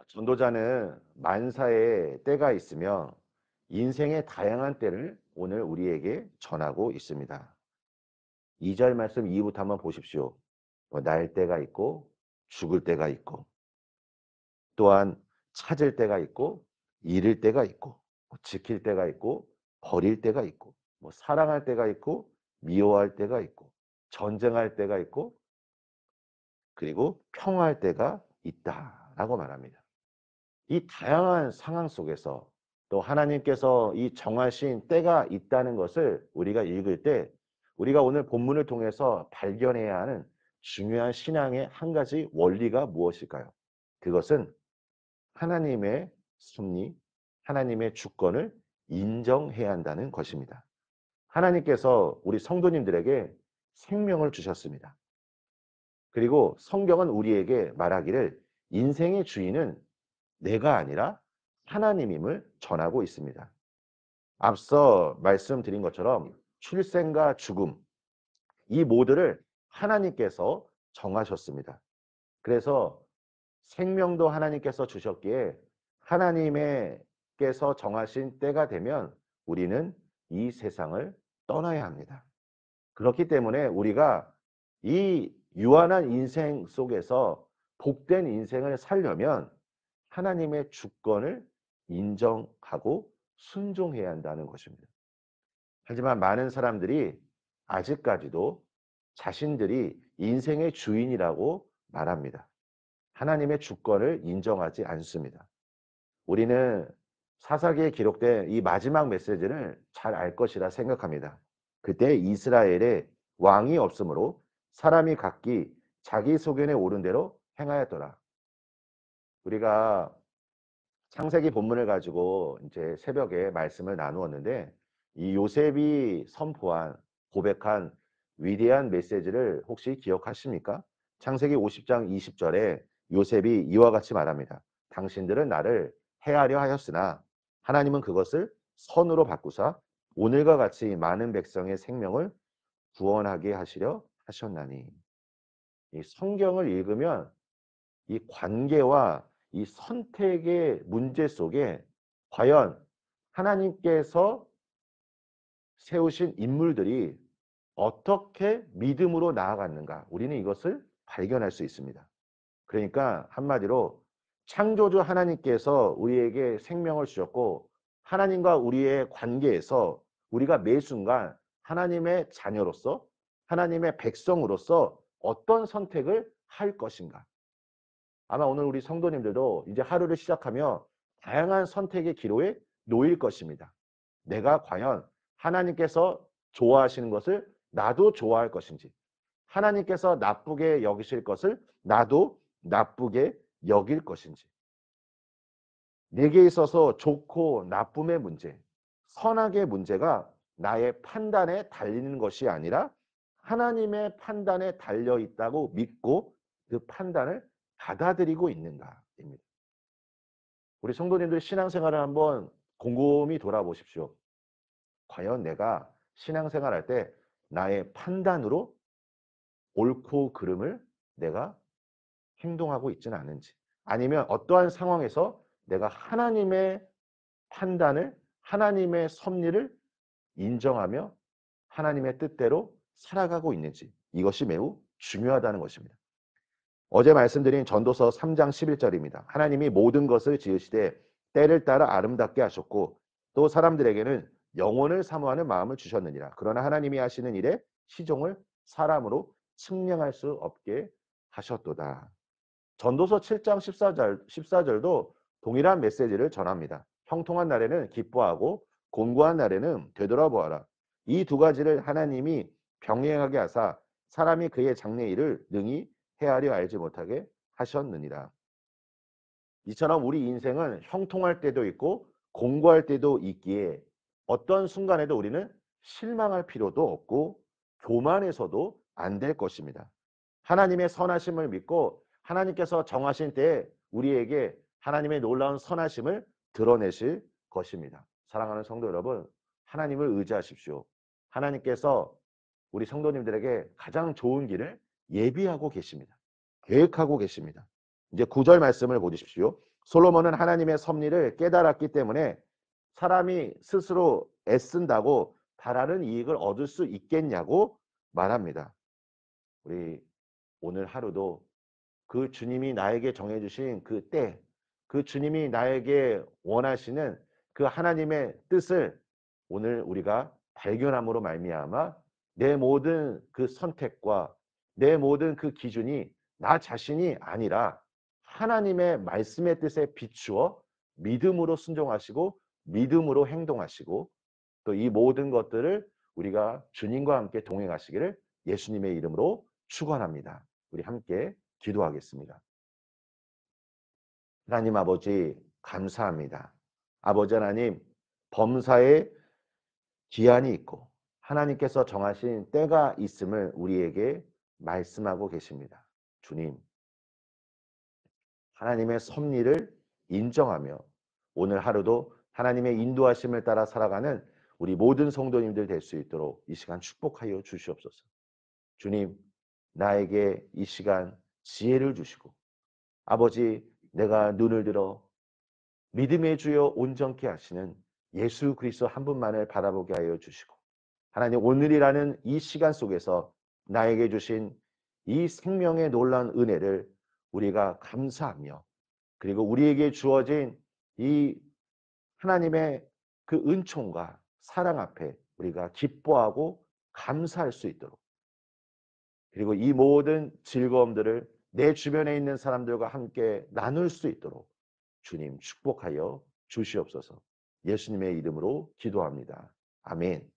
전도자는 만사의 때가 있으며 인생의 다양한 때를 오늘 우리에게 전하고 있습니다. 2절 말씀 이후부터 한번 보십시오. 날 때가 있고 죽을 때가 있고 또한 찾을 때가 있고 잃을 때가 있고 지킬 때가 있고 버릴 때가 있고 사랑할 때가 있고 미워할 때가 있고 전쟁할 때가 있고 그리고 평화할 때가 있다라고 말합니다. 이 다양한 상황 속에서 또 하나님께서 이 정하신 때가 있다는 것을 우리가 읽을 때 우리가 오늘 본문을 통해서 발견해야 하는 중요한 신앙의 한 가지 원리가 무엇일까요? 그것은 하나님의 섭리, 하나님의 주권을 인정해야 한다는 것입니다. 하나님께서 우리 성도님들에게 생명을 주셨습니다. 그리고 성경은 우리에게 말하기를 인생의 주인은 내가 아니라 하나님임을 전하고 있습니다. 앞서 말씀드린 것처럼 출생과 죽음, 이 모두를 하나님께서 정하셨습니다. 그래서 생명도 하나님께서 주셨기에 하나님께서 정하신 때가 되면 우리는 이 세상을 떠나야 합니다. 그렇기 때문에 우리가 이 유한한 인생 속에서 복된 인생을 살려면 하나님의 주권을 인정하고 순종해야 한다는 것입니다. 하지만 많은 사람들이 아직까지도 자신들이 인생의 주인이라고 말합니다. 하나님의 주권을 인정하지 않습니다. 우리는 사사기에 기록된 이 마지막 메시지를 잘 알 것이라 생각합니다. 그때 이스라엘에 왕이 없으므로 사람이 각기 자기 소견에 오른 대로 행하였더라. 우리가 창세기 본문을 가지고 이제 새벽에 말씀을 나누었는데 이 요셉이 선포한 고백한 위대한 메시지를 혹시 기억하십니까? 창세기 50장 20절에 요셉이 이와 같이 말합니다. 당신들은 나를 해하려 하였으나 하나님은 그것을 선으로 바꾸사 오늘과 같이 많은 백성의 생명을 구원하게 하시려 하셨나니. 이 성경을 읽으면 이 관계와 이 선택의 문제 속에 과연 하나님께서 세우신 인물들이 어떻게 믿음으로 나아갔는가 우리는 이것을 발견할 수 있습니다. 그러니까 한마디로 창조주 하나님께서 우리에게 생명을 주셨고 하나님과 우리의 관계에서 우리가 매 순간 하나님의 자녀로서 하나님의 백성으로서 어떤 선택을 할 것인가. 아마 오늘 우리 성도님들도 이제 하루를 시작하며 다양한 선택의 기로에 놓일 것입니다. 내가 과연 하나님께서 좋아하시는 것을 나도 좋아할 것인지, 하나님께서 나쁘게 여기실 것을 나도 나쁘게 여길 것인지, 내게 있어서 좋고 나쁨의 문제, 선악의 문제가 나의 판단에 달리는 것이 아니라 하나님의 판단에 달려 있다고 믿고 그 판단을 받아들이고 있는가입니다. 우리 성도님들 신앙생활을 한번 곰곰이 돌아보십시오. 과연 내가 신앙생활할 때 나의 판단으로 옳고 그름을 내가 행동하고 있지는 않은지, 아니면 어떠한 상황에서 내가 하나님의 판단을, 하나님의 섭리를 인정하며 하나님의 뜻대로 살아가고 있는지, 이것이 매우 중요하다는 것입니다. 어제 말씀드린 전도서 3장 11절입니다. 하나님이 모든 것을 지으시되 때를 따라 아름답게 하셨고 또 사람들에게는 영혼을 사모하는 마음을 주셨느니라. 그러나 하나님이 하시는 일에 시종을 사람으로 측량할 수 없게 하셨도다. 전도서 7장 14절도 동일한 메시지를 전합니다. 형통한 날에는 기뻐하고 곤고한 날에는 되돌아보아라. 이 두 가지를 하나님이 병행하게 하사 사람이 그의 장래 일을 능히 헤아려 알지 못하게 하셨느니라. 이처럼 우리 인생은 형통할 때도 있고 공고할 때도 있기에 어떤 순간에도 우리는 실망할 필요도 없고 교만해서도 안 될 것입니다. 하나님의 선하심을 믿고 하나님께서 정하신 때에 우리에게 하나님의 놀라운 선하심을 드러내실 것입니다. 사랑하는 성도 여러분, 하나님을 의지하십시오. 하나님께서 우리 성도님들에게 가장 좋은 길을 예비하고 계십니다. 계획하고 계십니다. 이제 9절 말씀을 보십시오. 솔로몬은 하나님의 섭리를 깨달았기 때문에 사람이 스스로 애쓴다고 다른 이익을 얻을 수 있겠냐고 말합니다. 우리 오늘 하루도 그 주님이 나에게 정해주신 그 때, 그 주님이 나에게 원하시는 그 하나님의 뜻을 오늘 우리가 발견함으로 말미암아 내 모든 그 선택과 내 모든 그 기준이 나 자신이 아니라 하나님의 말씀의 뜻에 비추어 믿음으로 순종하시고 믿음으로 행동하시고 또 이 모든 것들을 우리가 주님과 함께 동행하시기를 예수님의 이름으로 축원합니다. 우리 함께 기도하겠습니다. 하나님 아버지 감사합니다. 아버지 하나님 범사에 기한이 있고 하나님께서 정하신 때가 있음을 우리에게 말씀하고 계십니다. 주님, 하나님의 섭리를 인정하며 오늘 하루도 하나님의 인도하심을 따라 살아가는 우리 모든 성도님들 될 수 있도록 이 시간 축복하여 주시옵소서. 주님, 나에게 이 시간 지혜를 주시고 아버지 내가 눈을 들어 믿음의 주여 온전케 하시는 예수 그리스도 한 분만을 바라보게 하여 주시고 하나님 오늘이라는 이 시간 속에서 나에게 주신 이 생명의 놀라운 은혜를 우리가 감사하며 그리고 우리에게 주어진 이 하나님의 그 은총과 사랑 앞에 우리가 기뻐하고 감사할 수 있도록 그리고 이 모든 즐거움들을 내 주변에 있는 사람들과 함께 나눌 수 있도록 주님 축복하여 주시옵소서. 예수님의 이름으로 기도합니다. 아멘.